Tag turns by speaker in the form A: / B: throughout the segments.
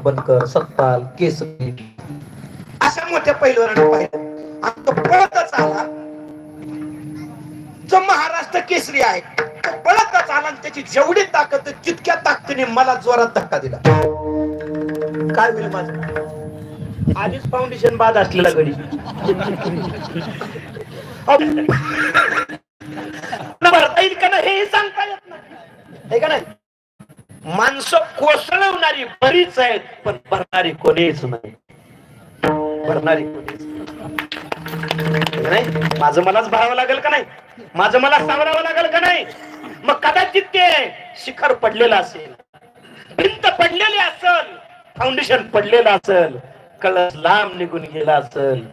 A: बनकर, सत्पाल, केसरी अशा मोठ्या पैलवानांना पाहिलं आणि तो पळतच आला. जो महाराष्ट्र केसरी आहे तो पळतच आला आणि त्याची जेवढी ताकद तितक्या ताकदीने मला जोरात धक्का दिला. काय होईल माझं? आधीच फाउंडेशन बाद असलेला गडी भरता येईल का नाही हे सांगता येत नाही का नाही. माणसं कोसळवणारी बरीच आहेत पण भरणारी कोणीच नाही. भरणारी कोणीच नाही. माझं मलाच भरावं लागेल का नाही? माझं मला सावरावं लागेल का नाही? मग कदाचित ते शिखर पडलेलं असेल, भिंत पडलेली असेल, फाउंडेशन पडलेलं असेल, कळस लांब निघून गेला असेल,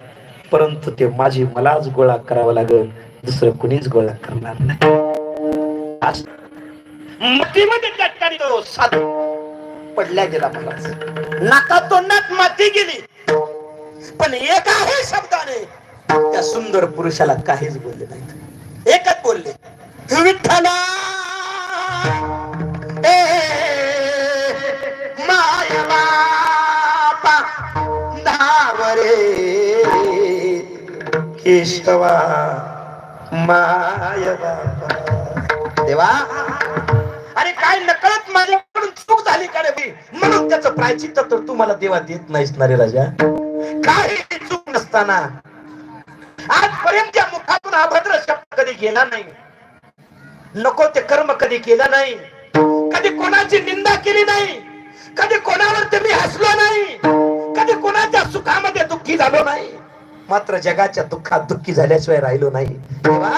A: परंतु ते मलाच गोळा करावं लागेल, दुसरं कुणीच गोळा करणार नाही. मातीमध्ये त्या ठिकाणी तो साध पडल्या गेला. मला नाका तोंडात माती गेली पण एका आहे शब्दाने त्या सुंदर पुरुषाला काहीच बोलले नाहीत. एकच बोलले, विठ्ठला माय बापा धावरे केशवा माय बापा. देवा अरे काय नकळत माझ्याकडून चूक झाली का रे म्हणून त्याचं प्रायचित्त तर तू मला देवा देत नाहीस ना रे राजा. काही चूक नसताना आजपर्यंत त्या मुखातून अभद्र शब्द कधी गेला नाही, नको ते कर्म कधी केलं नाही, कधी कोणाची निंदा केली नाही, कधी कोणावर मी हसलो नाही, कधी कोणाच्या सुखामध्ये दुःखी झालो नाही, मात्र जगाच्या दुःखात दुःखी झाल्याशिवाय राहिलो नाही. देवा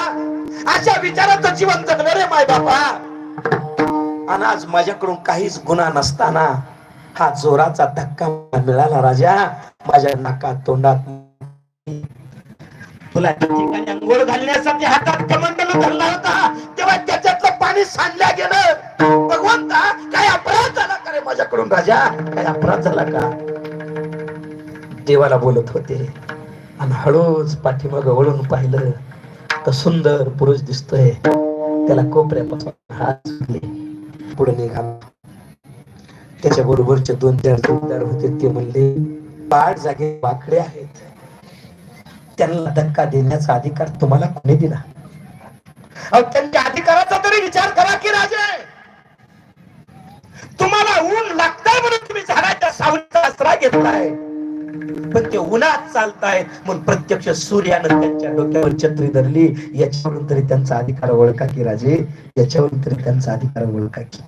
A: अशा विचाराचं जीवन जगलो रे माय बापा. आणि आज माझ्याकडून काहीच गुन्हा नसताना हा जोराचा धक्का मिळाला राजा. माझ्या नाकात तोंडात तुला ठिकाणी अंघोळ घालण्यासाठी हातात कमंडलू धरला होता तेव्हा त्याच्यातलं पाणी सांडल्या गेलं. भगवंता काय अपराध झाला का रे माझ्याकडून राजा? काय अपराध झाला का? देवाला बोलत होते आणि हळूच पाठीमागं वळून पाहिलं तर सुंदर पुरुष दिसतोय. त्याला कोपऱ्यापासून हात सुटले, पुढे निघाला. त्याच्या बरोबरचे 2-4 जोडदार होते. ते म्हणले, पाठ जागे वाकडे आहेत, त्यांना धक्का देण्याचा अधिकार तुम्हाला कोणी दिला? त्यांच्या अधिकाराचा तरी विचार करा की राजे. तुम्हाला ऊन लागतंय म्हणून तुम्ही झाडाच्या सावलीचा आसरा घेतलाय, पण ते उन्हात चालतायत म्हणून प्रत्यक्ष सूर्यानं त्यांच्या डोक्यावर छत्री धरली. याच्यावरून तरी त्यांचा अधिकार ओळखा की राजे, याच्यावरून तरी त्यांचा अधिकार ओळखा की.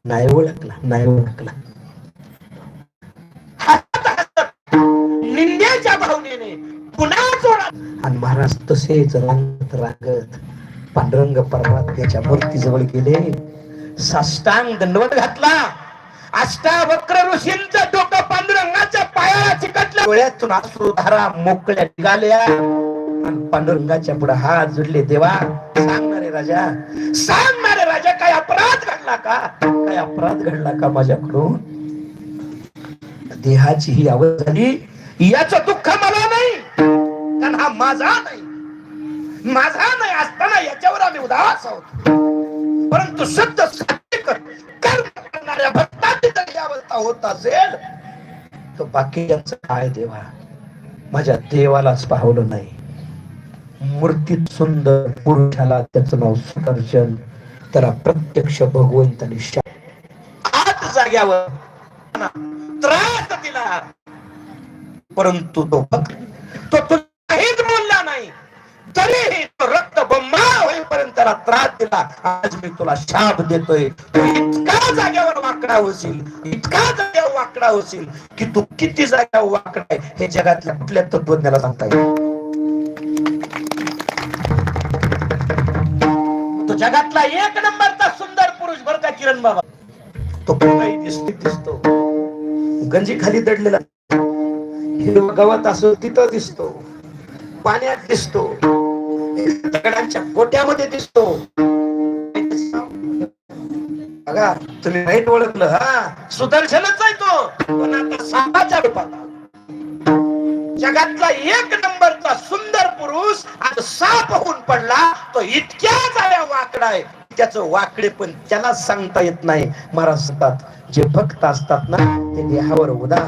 A: नाही ओळखला, नाही ओळखला. निंद्याच्या भावनेने पुन्हा जोडा. आणि महाराज तसेच रांगत रांगत पांडुरंग परमात्म्याच्या मूर्तीजवळ गेले, साष्टांग दंडवत घातला. अष्टावक्र ऋषींचं डोकं पांडुरंगाच्या पायाला चिकटलं. डोळ्यातून अश्रुधारा मोकळ्या निघाल्या आणि पांडुरंगाच्या पुढे हात जोडले. देवा सांगणारे राजा, सांगणारे राजा, काय अपराध घडला का? काय अपराध घडला का माझ्याकडून? देहाची ही आवड झाली याचं दुःख मला नाही, कारण हा माझा नाही. माझा नाही असताना याच्यावर आम्ही उदास आहोत. परंतु शुद्ध कर्म करणाऱ्या भक्तांची जर ही अवस्था होत असेल तर बाकीच्यांचं काय? देवा माझ्या देवालाच पाहवलं नाही. मूर्तीत सुंदर पुरुषाला त्याचं नाव सुदर्शन, त्याला प्रत्यक्ष भगवंताने आत जाग्यावर त्रास दिला, परंतु तो काहीच बोलला नाही. तरीही तो रक्त बंबा होईपर्यंत त्याला त्रास दिला. आज मी तुला शाप देतोय, तू इतका जाग्यावर वाकडा होशील, इतका जाग्यावर वाकडा होशील की तू किती जाग्यावर वाकडा आहे हे जगातल्या कुठल्या तत्वज्ञाला सांगता येईल. तो जगातला 1 नंबरचा सुंदर पुरुष बर का किरण बाबा. तो कुठलाही दिसतो, गंजी खाली दडलेला, हिरवं गवत असो तिथं दिसतो, पाण्यात दिसतो, दगडांच्या गोट्यामध्ये दिसतो. बघा तुम्ही वाईट ओळखलं, हा सुदर्शनच आहे तो, पण आता सापाच्या रूपात. जगातला 1 नंबरचा सुंदर पुरुष आज साप होऊन पडला. तो इतक्या जाड्या वाकडा आहे, त्याचं वाकडे पण त्याला सांगता येत नाही. महाराज सांगतात जे भक्त असतात ना ते देहावर उदास